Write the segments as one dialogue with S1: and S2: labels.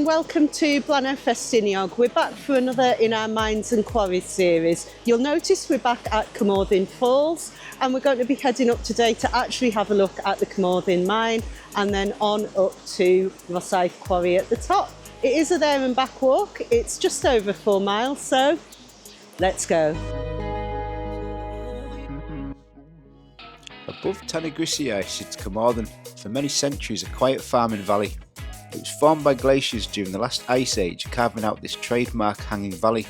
S1: and welcome to Blanaeu Ffestiniog. We're back for another In Our Mines and Quarries series. You'll notice we're back at Cwmorthin Falls and we're going to be heading up today to actually have a look at the Cwmorthin mine and then on up to Rhosydd Quarry at the top. It is a there and back walk. It's just over 4 miles, so let's go.
S2: Above Tanygrisiau sits Cwmorthin, for many centuries a quiet farming valley. It was formed by glaciers during the last ice age, carving out this trademark hanging valley.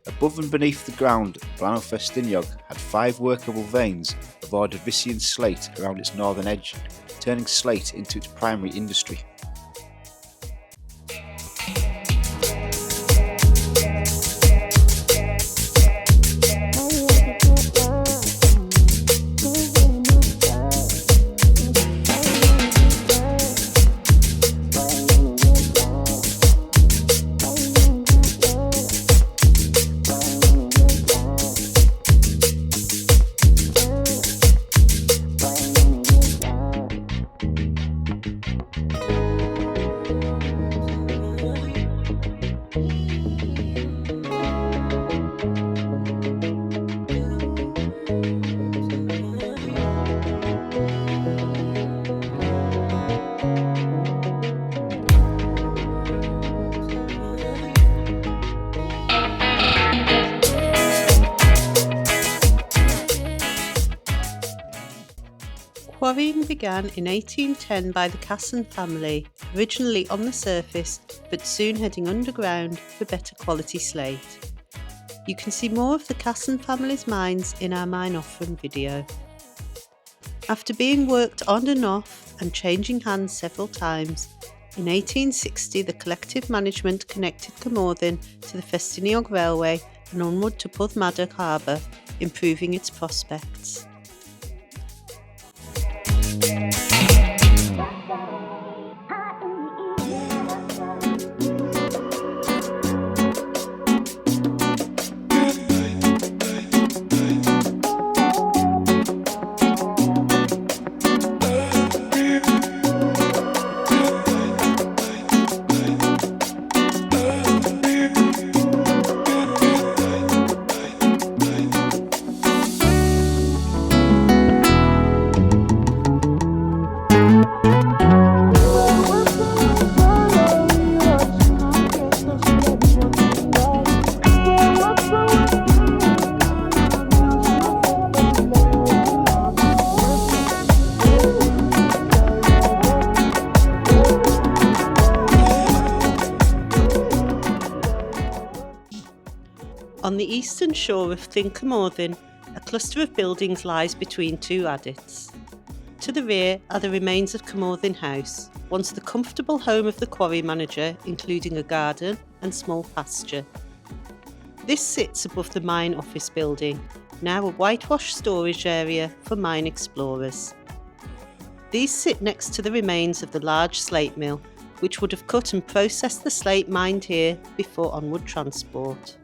S2: Above and beneath the ground, Blanaeu Ffestiniog had 5 workable veins of Ordovician slate around its northern edge, turning slate into its primary industry.
S1: Quarrying began in 1810 by the Casson family, originally on the surface but soon heading underground for better quality slate. You can see more of the Casson family's mines in our mine offering video. After being worked on and off and changing hands several times, in 1860 the collective management connected Cwmorthin to the Ffestiniog Railway and onward to Porthmadog Harbour, improving its prospects. On the eastern shore of Cwmorthin, a cluster of buildings lies between 2 adits. To the rear are the remains of Cwmorthin House, once the comfortable home of the quarry manager, including a garden and small pasture. This sits above the mine office building, now a whitewashed storage area for mine explorers. These sit next to the remains of the large slate mill, which would have cut and processed the slate mined here before onward transport.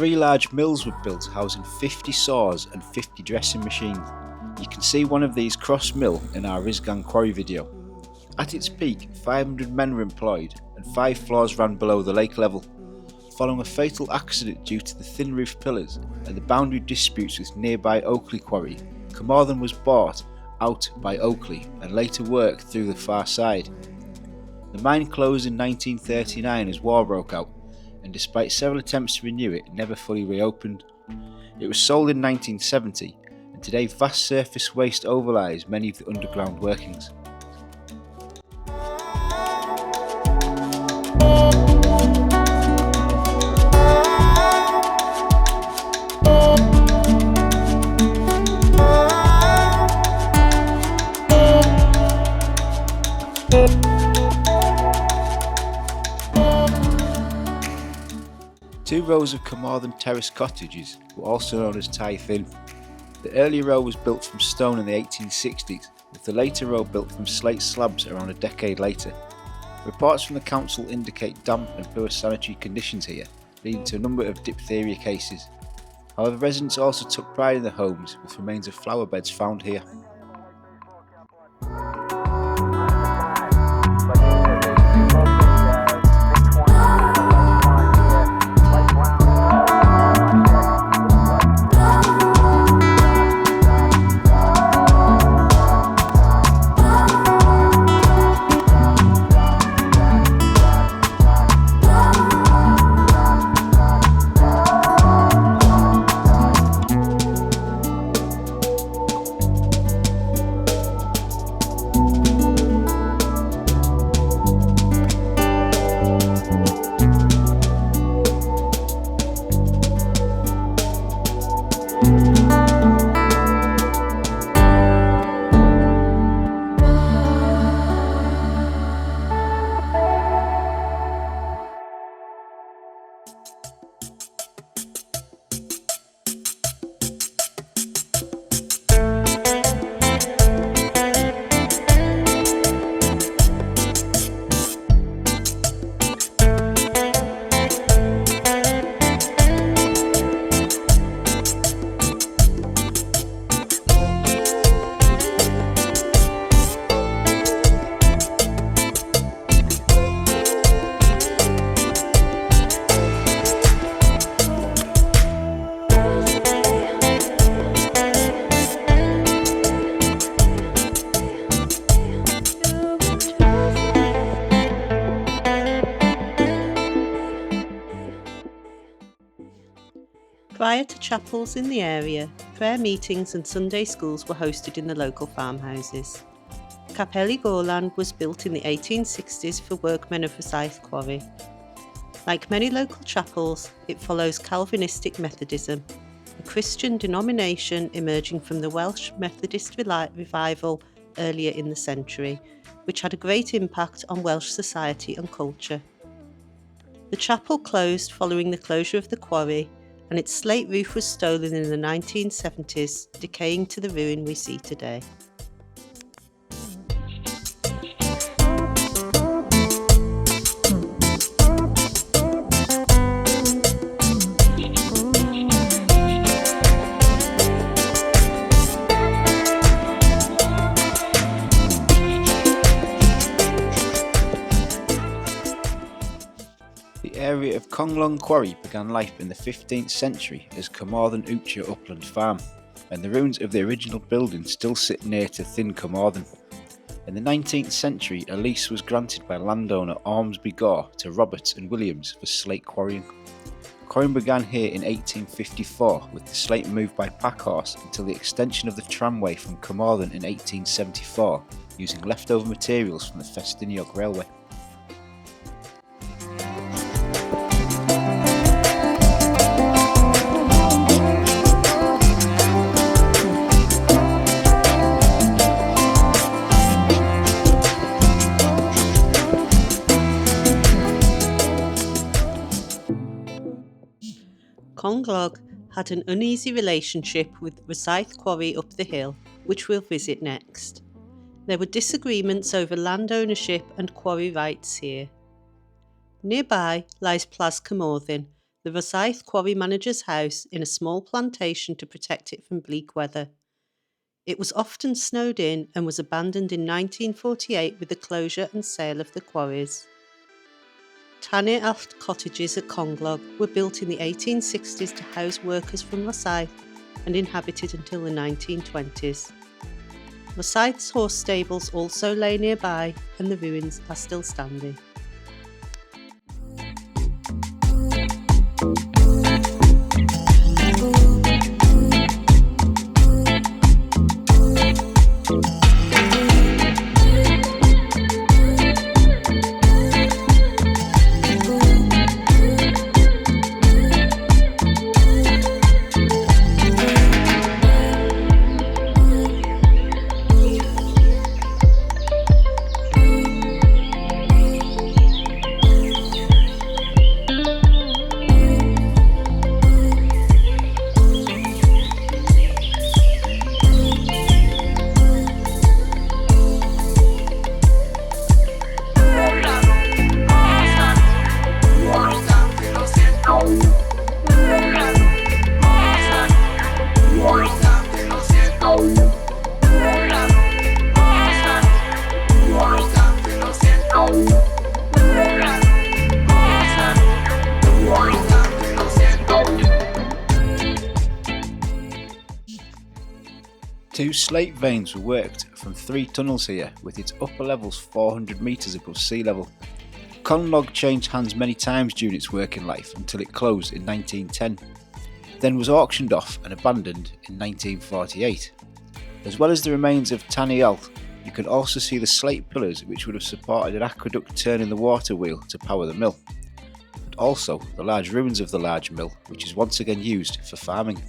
S2: 3 large mills were built housing 50 saws and 50 dressing machines. You can see one of these cross mill in our Rhosydd Quarry video. At its peak, 500 men were employed and 5 floors ran below the lake level. Following a fatal accident due to the thin roof pillars and the boundary disputes with nearby Oakley Quarry, Cwmorthin was bought out by Oakley and later worked through the far side. The mine closed in 1939 as war broke out, and despite several attempts to renew it, never fully reopened. It was sold in 1970, and today vast surface waste overlies many of the underground workings. Two rows of Cwmorthin terrace cottages were also known as Tai Thin. The earlier row was built from stone in the 1860s, with the later row built from slate slabs around a decade later. Reports from the council indicate damp and poor sanitary conditions here, leading to a number of diphtheria cases. However, residents also took pride in their homes, with remains of flower beds found here.
S1: Prior to chapels in the area, prayer meetings and Sunday schools were hosted in the local farmhouses. Capel y Gorlan was built in the 1860s for workmen of Rhosydd Quarry. Like many local chapels, it follows Calvinistic Methodism, a Christian denomination emerging from the Welsh Methodist revival earlier in the century, which had a great impact on Welsh society and culture. The chapel closed following the closure of the quarry, and its slate roof was stolen in the 1970s, decaying to the ruin we see today.
S2: The area of Conglog Quarry began life in the 15th century as Cwmorthin Upland Farm, and the ruins of the original building still sit near to Thin Cwmorthin. In the 19th century, a lease was granted by landowner Ormsby Gore to Roberts and Williams for slate quarrying. Quarrying began here in 1854, with the slate moved by packhorse until the extension of the tramway from Cwmorthin in 1874, using leftover materials from the Ffestiniog railway.
S1: Conglog had an uneasy relationship with Rhosydd Quarry up the hill, which we'll visit next. There were disagreements over land ownership and quarry rights here. Nearby lies Bwlch Cwmorthin, the Rhosydd Quarry manager's house in a small plantation to protect it from bleak weather. It was often snowed in and was abandoned in 1948 with the closure and sale of the quarries. Allt cottages at Conglog were built in the 1860s to house workers from Rhosydd and inhabited until the 1920s. Rhosyd's horse stables also lay nearby, and the ruins are still standing.
S2: Two slate veins were worked from 3 tunnels here, with its upper levels 400 metres above sea level. Conglog changed hands many times during its working life until it closed in 1910, then was auctioned off and abandoned in 1948. As well as the remains of Allt, you can also see the slate pillars which would have supported an aqueduct turning the water wheel to power the mill, but also the large ruins of the large mill, which is once again used for farming.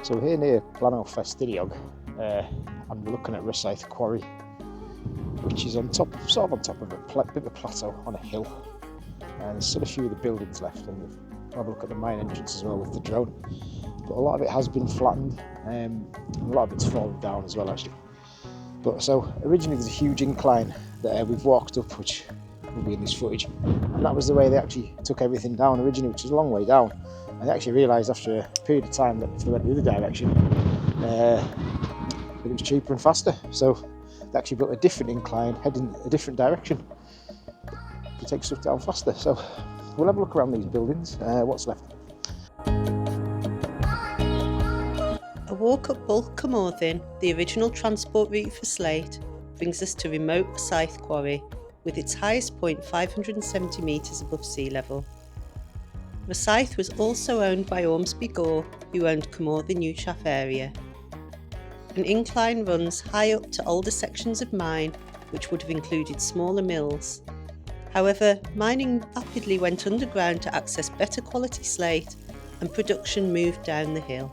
S3: So here near Blanaeu Ffestiniog, I'm looking at Rhosydd Quarry, which is on top of a bit of a plateau on a hill, and there's still a few of the buildings left, and we'll have a look at the main entrance as well with the drone. But a lot of it has been flattened, and a lot of it's fallen down as well actually. But so originally there's a huge incline that we've walked up, which will be in this footage, and that was the way they actually took everything down originally, which is a long way down. And they actually realised after a period of time that if they went the other direction, that it was cheaper and faster. So they actually built a different incline, heading a different direction to take stuff down faster. So we'll have a look around these buildings, what's left.
S1: A walk up Bwlch Cwmorthin, the original transport route for slate, brings us to remote Rhosydd Quarry, with its highest point 570 metres above sea level. Rhosydd was also owned by Ormsby Gore, who owned Cwmorthin area. An incline runs high up to older sections of mine, which would have included smaller mills. However, mining rapidly went underground to access better quality slate, and production moved down the hill.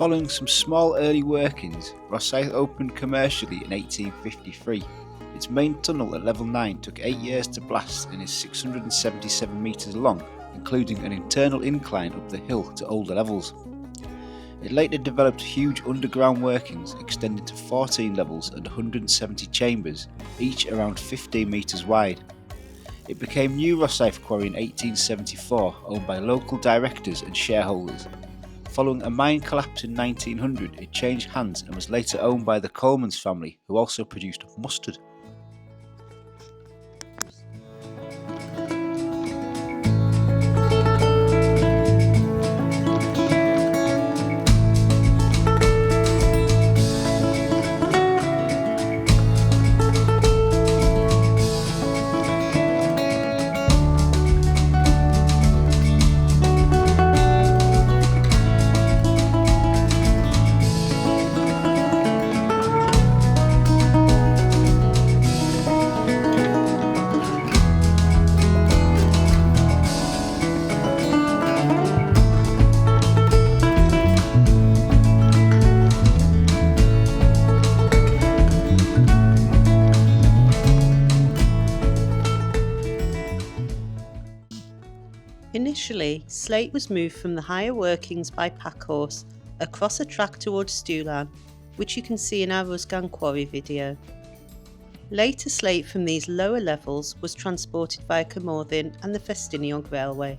S2: Following some small early workings, Rhosydd opened commercially in 1853. Its main tunnel at level 9 took 8 years to blast and is 677 metres long, including an internal incline up the hill to older levels. It later developed huge underground workings extending to 14 levels and 170 chambers, each around 15 metres wide. It became New Rhosydd Quarry in 1874, owned by local directors and shareholders. Following a mine collapse in 1900, it changed hands and was later owned by the Coleman's family, who also produced mustard.
S1: Initially, slate was moved from the higher workings by packhorse across a track towards Stwlan, which you can see in our Rhosydd Quarry video. Later slate from these lower levels was transported via Cwmorthin and the Ffestiniog railway.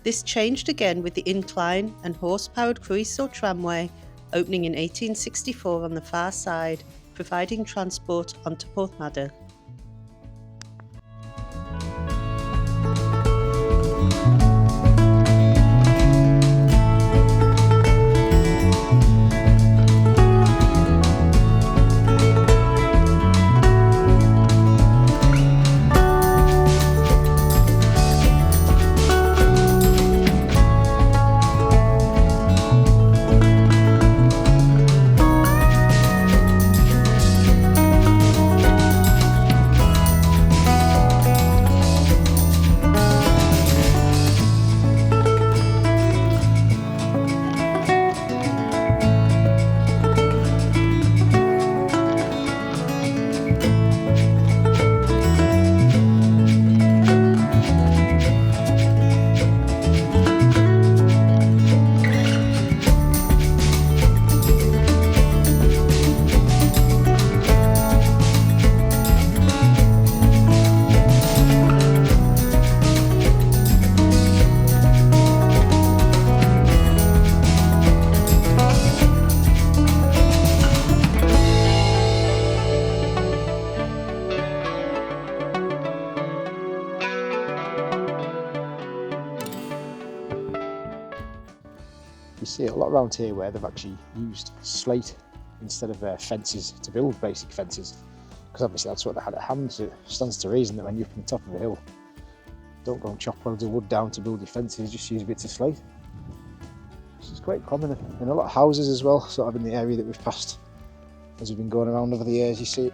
S1: This changed again with the incline and horse-powered Quarries or tramway opening in 1864 on the far side, providing transport onto Porthmadog.
S3: You see a lot around here where they've actually used slate instead of fences to build basic fences, because obviously that's what they had at hand, so it stands to reason that when you're up on the top of a hill, don't go and chop loads of wood down to build your fences, just use bits of slate. This is quite common in a lot of houses as well, sort of in the area that we've passed as we've been going around over the years. You see it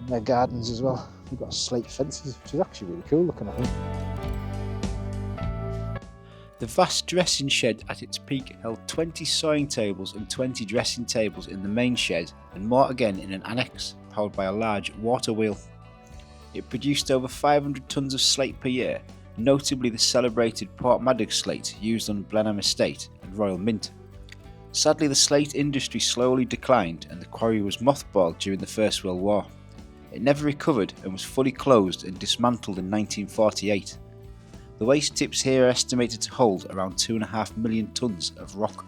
S3: in their gardens as well. We've got slate fences, which is actually really cool looking, I think.
S2: The vast dressing shed at its peak held 20 sewing tables and 20 dressing tables in the main shed, and more again in an annex, powered by a large water wheel. It produced over 500 tonnes of slate per year, notably the celebrated Porthmadog slate used on Blaenau Estate and Royal Mint. Sadly, the slate industry slowly declined and the quarry was mothballed during the First World War. It never recovered and was fully closed and dismantled in 1948. The waste tips here are estimated to hold around 2.5 million tonnes of rock.